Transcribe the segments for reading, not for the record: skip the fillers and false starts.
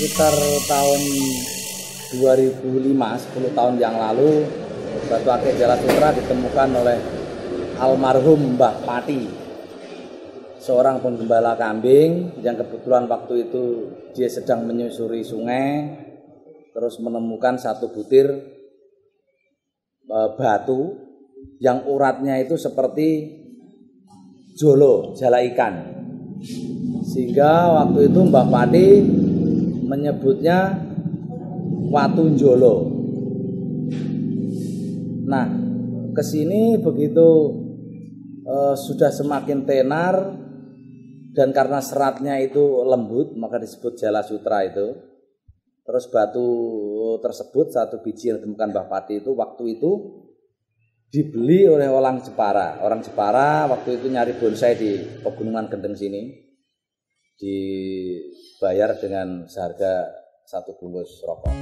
Sekitar tahun 2005, 10 tahun yang lalu, batu akik Jala Sutra ditemukan oleh almarhum Mbah Pati, seorang penggembala kambing yang kebetulan waktu itu dia sedang menyusuri sungai, terus menemukan satu butir batu yang uratnya itu seperti jolo, jala ikan, sehingga waktu itu Mbah Pati menyebutnya watu jolo. Nah, kesini begitu sudah semakin tenar dan karena seratnya itu lembut maka disebut Jala Sutra itu. Terus batu tersebut satu biji yang ditemukan Mbah Pati itu waktu itu dibeli oleh orang Jepara. Orang Jepara waktu itu nyari bonsai di Pegunungan Gendeng sini, dibayar dengan seharga satu bungkus rokok.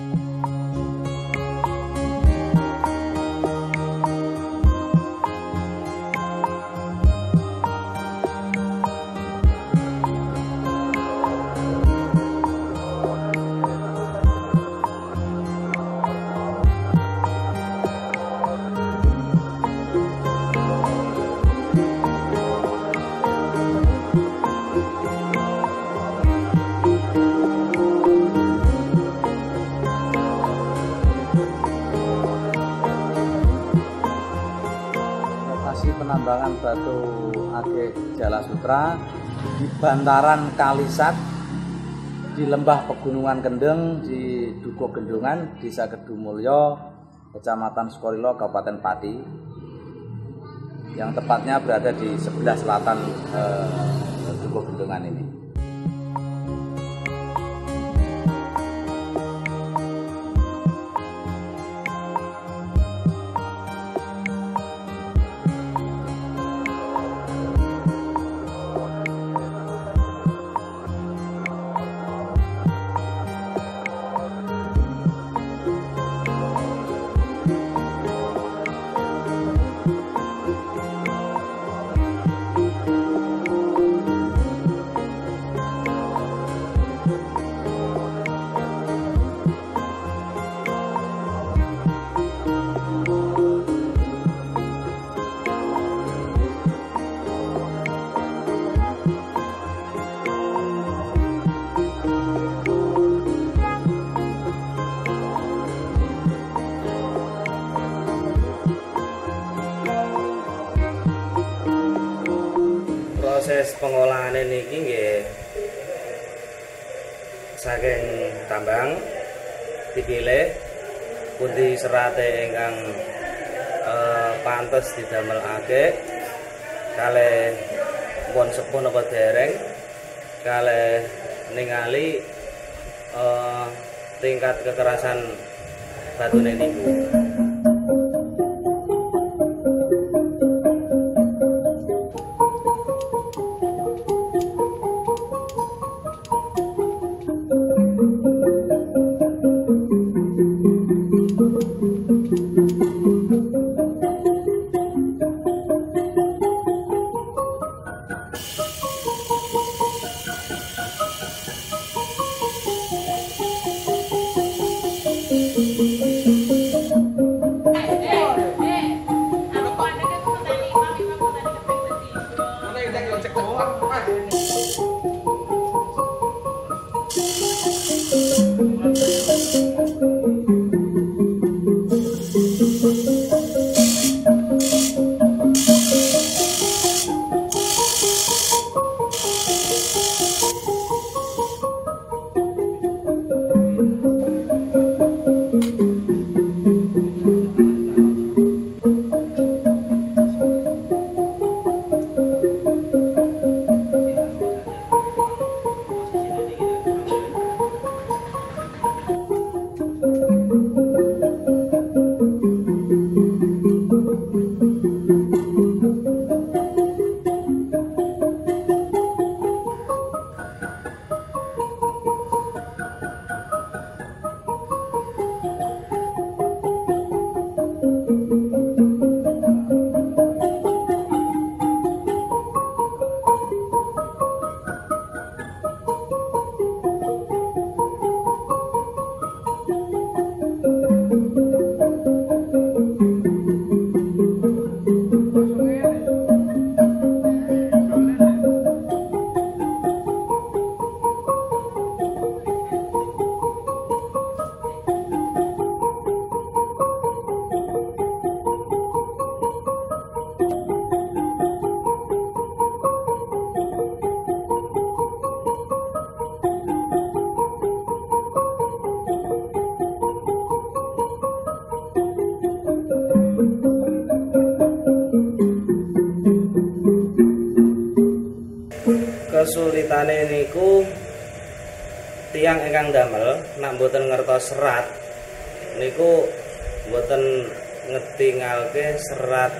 Penambangan batu akik Jala Sutra di bantaran Kalisat di lembah Pegunungan Kendeng di Dukuh Gendongan, Desa Kedumulyo, Kecamatan Sukorilo, Kabupaten Pati, yang tepatnya berada di sebelah selatan Dukuh Gendongan ini. Proses pengolahan ini nggih saking tambang dipilih pundi serate ingkang pantes didamelake, kalih pun sepun apa dereng, kalih ningali tingkat kekerasan batune niku. kesulitane niku tiang ingkang damel nak mboten ngertos serat niku mboten ngetingalke serat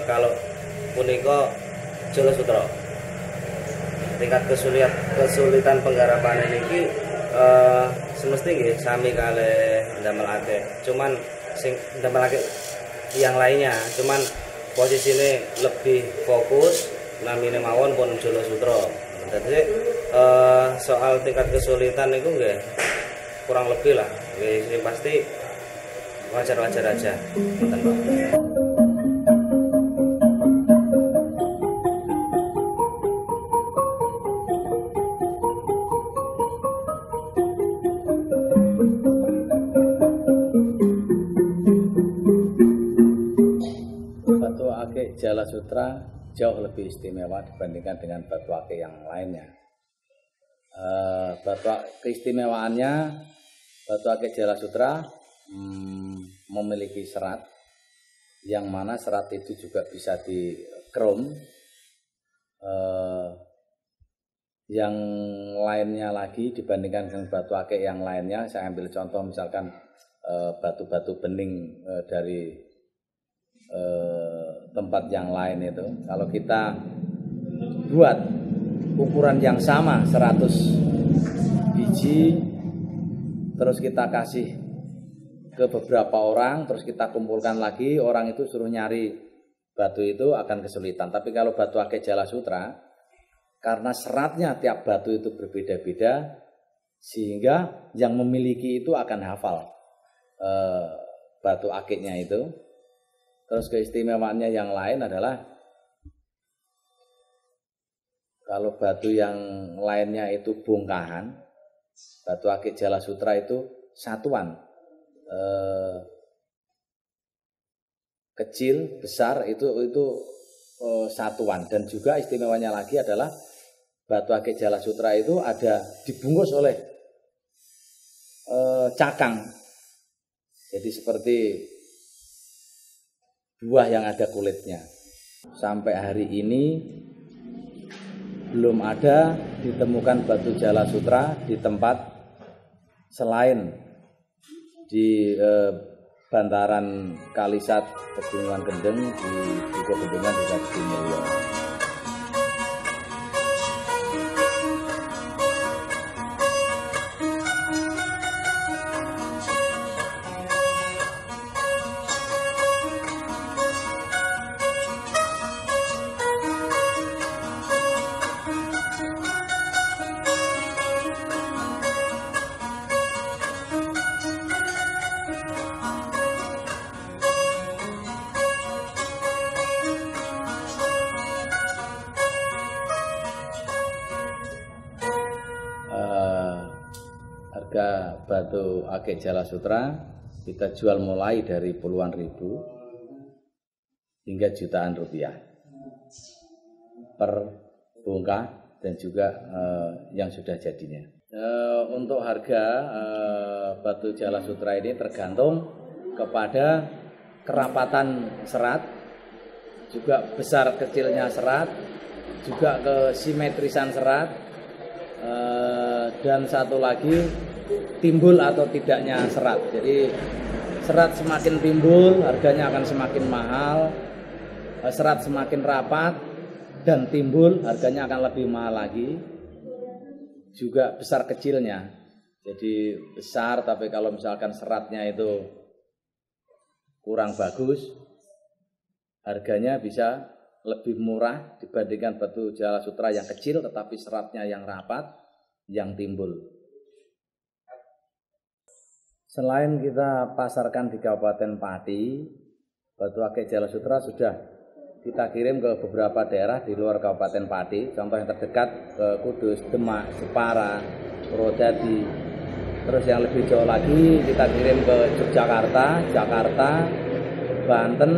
kalau punika Jala Sutra. Tingkat kesulitan penggarapan niki semesti nggih sami kalih ndamelake. Cuman sing ndamelake yang lainnya, cuman posisine lebih fokus namine mawon pun Jala Sutra. Jadi soal tingkat kesulitan niku nggih kurang lebih lah. Nggih pasti wajar-wajar aja. Ngoten, Pak. Batu akik Jala Sutra jauh lebih istimewa dibandingkan dengan batu akik yang lainnya. Keistimewaannya batu akik Jala Sutra memiliki serat yang mana serat itu juga bisa di krom. Yang lainnya lagi dibandingkan dengan batu akik yang lainnya, saya ambil contoh misalkan batu-batu bening dari tempat yang lain itu, kalau kita buat ukuran yang sama 100 biji terus kita kasih ke beberapa orang, terus kita kumpulkan lagi, orang itu suruh nyari batu itu akan kesulitan. Tapi kalau batu akik Jala Sutra, karena seratnya tiap batu itu berbeda-beda, sehingga yang memiliki itu akan hafal batu akiknya itu. Terus keistimewaannya yang lain adalah kalau batu yang lainnya itu bongkahan, batu akik Jala Sutra itu satuan, kecil, besar itu satuan. Dan juga istimewanya lagi adalah batu akik Jala Sutra itu ada dibungkus oleh cakang. Jadi seperti buah yang ada kulitnya. Sampai hari ini belum ada ditemukan batu Jala Sutra di tempat selain di bantaran Kalisat Pegunungan Kendeng di Dukuh Bendungan Desa Gedimulyo. Harga batu akik Jala Sutra kita jual mulai dari puluhan ribu hingga jutaan rupiah per bongkah dan juga yang sudah jadinya. Untuk harga batu Jala Sutra ini tergantung kepada kerapatan serat, juga besar kecilnya serat, juga kesimetrisan serat, dan satu lagi timbul atau tidaknya serat. Jadi serat semakin timbul harganya akan semakin mahal, serat semakin rapat dan timbul harganya akan lebih mahal lagi. Juga besar kecilnya, jadi besar tapi kalau misalkan seratnya itu kurang bagus, harganya bisa lebih murah dibandingkan batu Jala Sutra yang kecil tetapi seratnya yang rapat, yang timbul. Selain kita pasarkan di Kabupaten Pati, batu akik Jala Sutra sudah kita kirim ke beberapa daerah di luar Kabupaten Pati. Contoh yang terdekat ke Kudus, Demak, Jepara, Purwodadi. Terus yang lebih jauh lagi kita kirim ke Yogyakarta, Jakarta, Banten,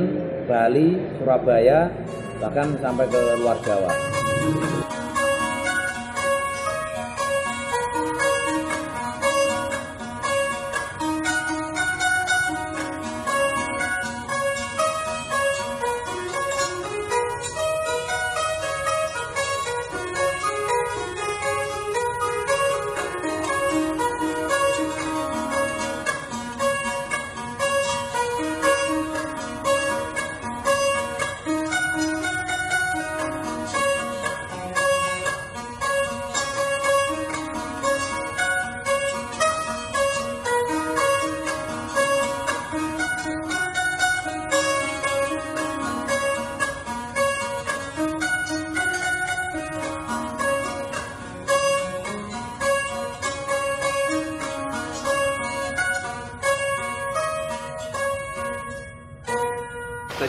Bali, Surabaya, bahkan sampai ke luar Jawa.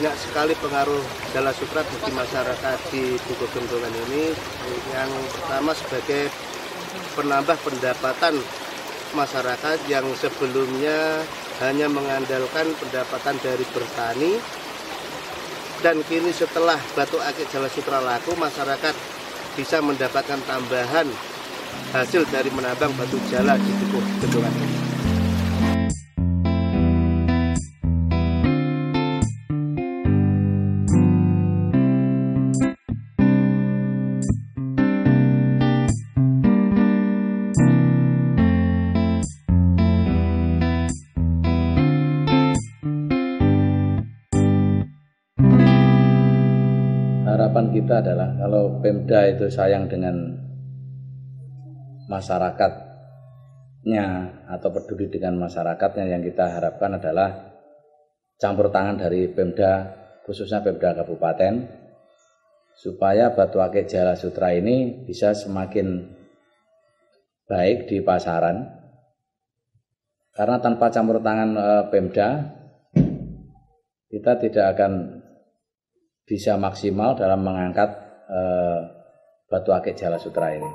banyak sekali pengaruh Jala Sutra bagi masyarakat di Dukuh Gendongan ini. Yang pertama sebagai penambah pendapatan masyarakat yang sebelumnya hanya mengandalkan pendapatan dari bertani, dan kini setelah batu akik Jala Sutra laku, masyarakat bisa mendapatkan tambahan hasil dari menambang batu jala di Dukuh Gendongan ini. Harapan kita adalah kalau Pemda itu sayang dengan masyarakatnya atau peduli dengan masyarakatnya, yang kita harapkan adalah campur tangan dari Pemda, khususnya Pemda Kabupaten, supaya batu akik Jala Sutra ini bisa semakin baik di pasaran. Karena tanpa campur tangan Pemda, kita tidak akan bisa maksimal dalam mengangkat batu akik Jala Sutra ini.